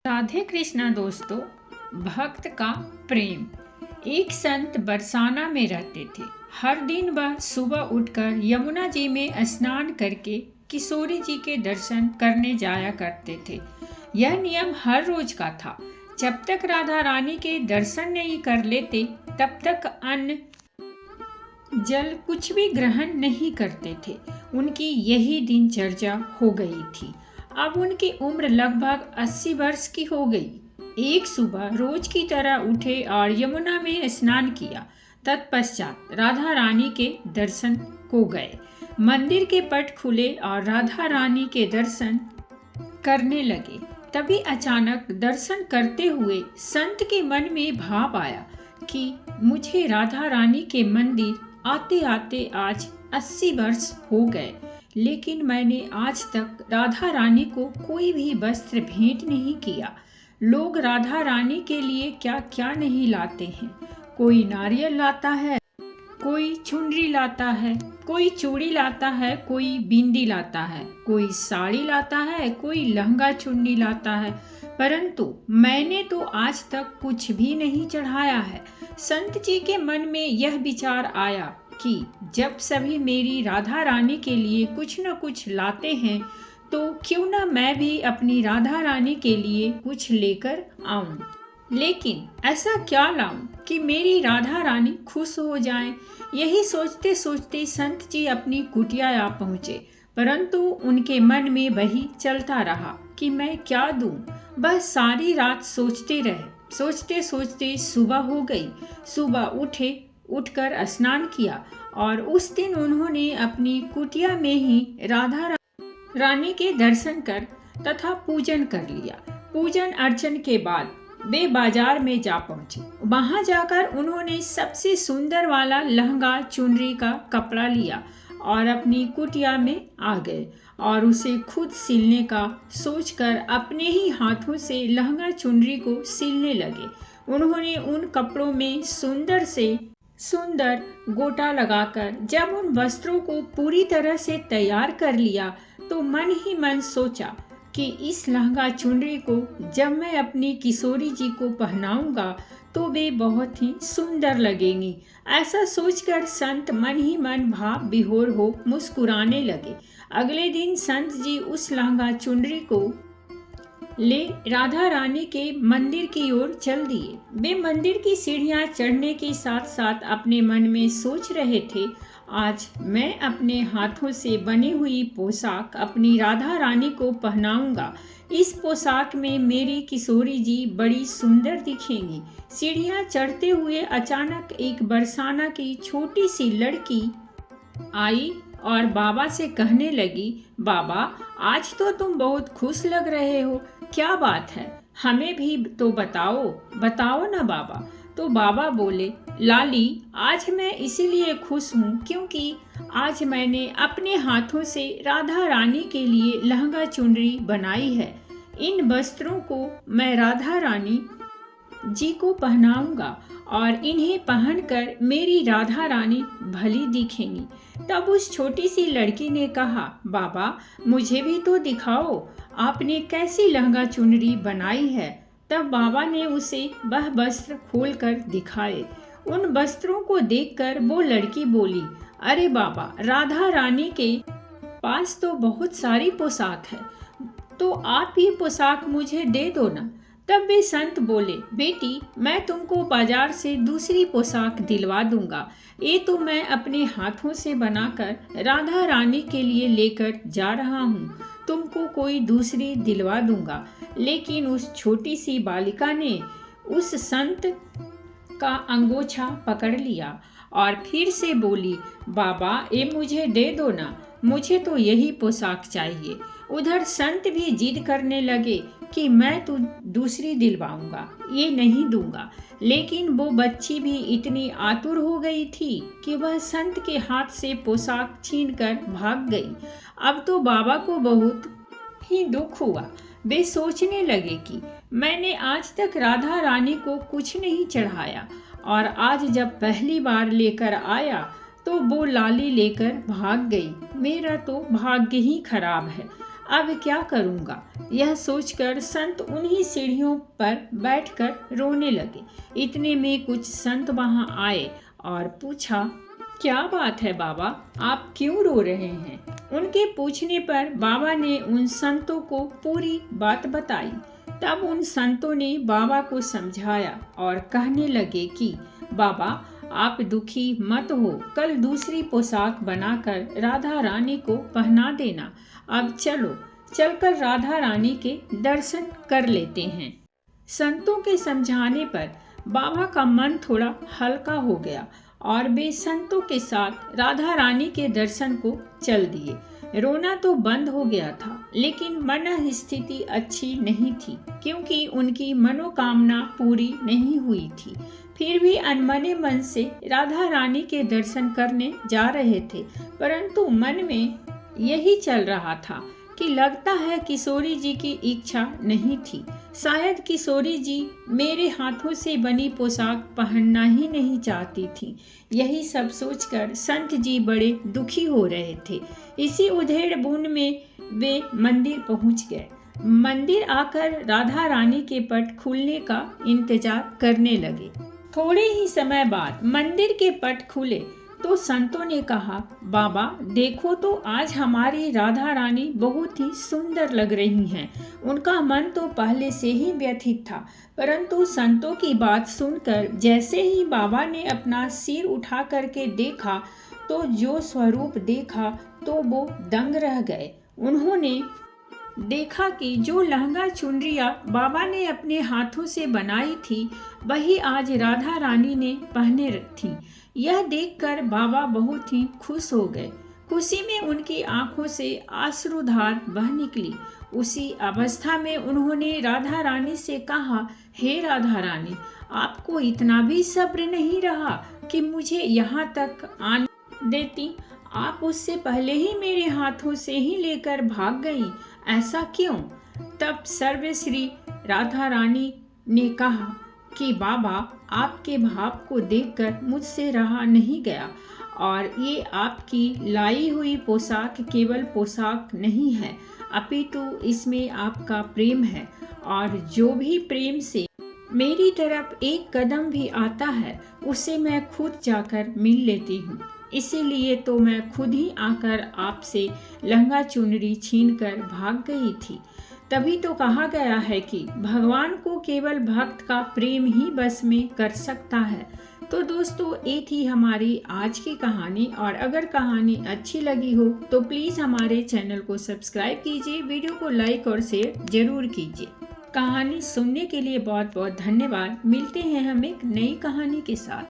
राधे कृष्णा दोस्तों। भक्त का प्रेम। एक संत बरसाना में रहते थे। हर दिन वह सुबह उठकर यमुना जी में स्नान करके किशोरी जी के दर्शन करने जाया करते थे। यह नियम हर रोज का था। जब तक राधा रानी के दर्शन नहीं कर लेते तब तक अन्न जल कुछ भी ग्रहण नहीं करते थे। उनकी यही दिनचर्या हो गई थी। अब उनकी उम्र लगभग 80 वर्ष की हो गई। एक सुबह रोज की तरह उठे और यमुना में स्नान किया। तत्पश्चात राधा रानी के दर्शन को गए। मंदिर के पट खुले और राधा रानी के दर्शन करने लगे। तभी अचानक दर्शन करते हुए संत के मन में भाव आया कि मुझे राधा रानी के मंदिर आते आते आज 80 वर्ष हो गए, लेकिन मैंने आज तक राधा रानी को कोई भी वस्त्र भेंट नहीं किया। लोग राधा रानी के लिए क्या क्या नहीं लाते हैं। कोई नारियल लाता है, कोई चुनरी लाता है, कोई चूड़ी लाता है, कोई बिंदी लाता है, कोई साड़ी लाता है, कोई लहंगा चुन्नी लाता है, परंतु मैंने तो आज तक कुछ भी नहीं चढ़ाया है। संत जी के मन में यह विचार आया कि जब सभी मेरी राधा रानी के लिए कुछ न कुछ लाते हैं तो क्यों न मैं भी अपनी राधा रानी के लिए कुछ लेकर आऊं। लेकिन ऐसा क्या लाऊं कि मेरी राधा रानी खुश हो जाएं। यही सोचते सोचते संत जी अपनी कुटिया आ पहुँचे, परंतु उनके मन में वही चलता रहा कि मैं क्या दूं। बस सारी रात सोचते रहे। सोचते सोचते सुबह हो गई। सुबह उठकर स्नान किया और उस दिन उन्होंने अपनी कुटिया में ही राधा रानी के दर्शन कर तथा पूजन कर लिया। पूजन अर्चन के बाद वे बाजार में जा पहुंचे। वहां जाकर उन्होंने सबसे सुंदर वाला लहंगा चुनरी का कपड़ा लिया और अपनी कुटिया में आ गए और उसे खुद सिलने का सोचकर अपने ही हाथों से लहंगा चुनरी को सिलने लगे। उन्होंने उन कपड़ों में सुंदर से सुंदर गोटा लगाकर जब उन वस्त्रों को पूरी तरह से तैयार कर लिया तो मन ही मन सोचा कि इस लहंगा चुनरी को जब मैं अपनी किशोरी जी को पहनाऊंगा तो वे बहुत ही सुंदर लगेंगी। ऐसा सोचकर संत मन ही मन भाव विभोर हो मुस्कुराने लगे। अगले दिन संत जी उस लहंगा चुनरी को ले राधा रानी के मंदिर की ओर चल दिए। वे मंदिर की सीढ़ियां चढ़ने के साथ साथ अपने मन में सोच रहे थे, आज मैं अपने हाथों से बनी हुई पोशाक अपनी राधा रानी को पहनाऊंगा। इस पोशाक में मेरी किशोरी जी बड़ी सुंदर दिखेंगी। सीढ़ियां चढ़ते हुए अचानक एक बरसाना की छोटी सी लड़की आई और बाबा से कहने लगी, बाबा आज तो तुम बहुत खुश लग रहे हो, क्या बात है? हमें भी तो बताओ ना बाबा। तो बाबा बोले, लाली आज मैं इसीलिए खुश हूँ क्योंकि आज मैंने अपने हाथों से राधा रानी के लिए लहंगा चुनरी बनाई है। इन वस्त्रों को मैं राधा रानी जी को पहनाऊंगा और इन्हें पहनकर मेरी राधा रानी भली दिखेंगी। तब उस छोटी सी लड़की ने कहा, बाबा मुझे भी तो दिखाओ, आपने कैसी लहंगा चुनरी बनाई है। तब बाबा ने उसे वह वस्त्र खोलकर दिखाए। उन वस्त्रों को देखकर वो लड़की बोली, अरे बाबा राधा रानी के पास तो बहुत सारी पोशाक है, तो आप ये पोशाक मुझे दे दो ना। तब वे संत बोले, बेटी मैं तुमको बाजार से दूसरी पोशाक दिलवा दूंगा। ये तो मैं अपने हाथों से बनाकर राधा रानी के लिए लेकर जा रहा हूँ, तुमको कोई दूसरी दिलवा दूंगा। लेकिन उस छोटी सी बालिका ने उस संत का अंगोछा पकड़ लिया और फिर से बोली, बाबा ये मुझे दे दो ना, मुझे तो यही पोशाक चाहिए। उधर संत भी जिद करने लगे कि मैं तो दूसरी दिलवाऊंगा, ये नहीं दूंगा। लेकिन वो बच्ची भी इतनी आतुर हो गई थी कि वह संत के हाथ से पोशाक छीनकर भाग गई। अब तो बाबा को बहुत ही दुख हुआ। वे सोचने लगे कि मैंने आज तक राधा रानी को कुछ नहीं चढ़ाया और आज जब पहली बार लेकर आया तो वो लाली लेकर भाग गई। मेरा तो भाग्य ही खराब है। अब क्या करूँगा। यह सोचकर संत उन्हीं सीढ़ियों पर बैठकर रोने लगे। इतने में कुछ संत वहां आए और पूछा, क्या बात है बाबा, आप क्यों रो रहे हैं। उनके पूछने पर बाबा ने उन संतों को पूरी बात बताई। तब उन संतों ने बाबा को समझाया और कहने लगे कि बाबा, आप दुखी मत हो, कल दूसरी पोशाक बनाकर राधा रानी को पहना देना। अब चलो, चलकर राधा रानी के दर्शन कर लेते हैं। संतों के समझाने पर बाबा का मन थोड़ा हल्का हो गया और वे संतों के साथ राधा रानी के दर्शन को चल दिए। रोना तो बंद हो गया था, लेकिन मन स्थिति अच्छी नहीं थी, क्योंकि उनकी मनोकामना पूरी नहीं हुई थी। फिर भी अनमने मन से राधा रानी के दर्शन करने जा रहे थे, परंतु मन में यही चल रहा था कि लगता है किशोरी जी की इच्छा नहीं थी। शायद किशोरी जी मेरे हाथों से बनी पोशाक पहनना ही नहीं चाहती थी। यही सब सोचकर संत जी बड़े दुखी हो रहे थे। इसी उधेड़-बुन में वे मंदिर पहुंच गए। मंदिर आकर राधा रानी के पट खुलने का इंतजार करने लगे। थोड़े ही समय बाद मंदिर के पट खुले तो संतों ने कहा, बाबा देखो तो आज हमारी राधा रानी बहुत ही सुंदर लग रही हैं। उनका मन तो पहले से ही व्यथित था, परंतु संतों की बात सुनकर जैसे ही बाबा ने अपना सिर उठा करके देखा तो जो स्वरूप देखा तो वो दंग रह गए। उन्होंने देखा कि जो लहंगा चुनरिया बाबा ने अपने हाथों से बनाई थी, वही आज राधा रानी ने पहने थी। यह देखकर बाबा बहुत ही खुश हो गए। खुशी में उनकी आंखों से आंसुधार बह निकली। उसी अवस्था में उन्होंने राधा रानी से कहा, हे राधा रानी, आपको इतना भी सब्र नहीं रहा कि मुझे यहाँ तक आने देती। आप उससे पहले ही मेरे हाथों से ही लेकर भाग गई, ऐसा क्यों। तब सर्वश्री राधा रानी ने कहा कि बाबा, आपके भाव को देखकर मुझसे रहा नहीं गया, और ये आपकी लाई हुई पोशाक केवल पोशाक नहीं है, अपितु इसमें आपका प्रेम है, और जो भी प्रेम से मेरी तरफ एक कदम भी आता है उसे मैं खुद जाकर मिल लेती हूँ। इसीलिए तो मैं खुद ही आकर आपसे लहंगा चुनरी छीनकर भाग गई थी। तभी तो कहा गया है कि भगवान को केवल भक्त का प्रेम ही बस में कर सकता है। तो दोस्तों, ये थी हमारी आज की कहानी, और अगर कहानी अच्छी लगी हो तो प्लीज़ हमारे चैनल को सब्सक्राइब कीजिए, वीडियो को लाइक और शेयर जरूर कीजिए। कहानी सुनने के लिए बहुत बहुत धन्यवाद। मिलते हैं हम एक नई कहानी के साथ।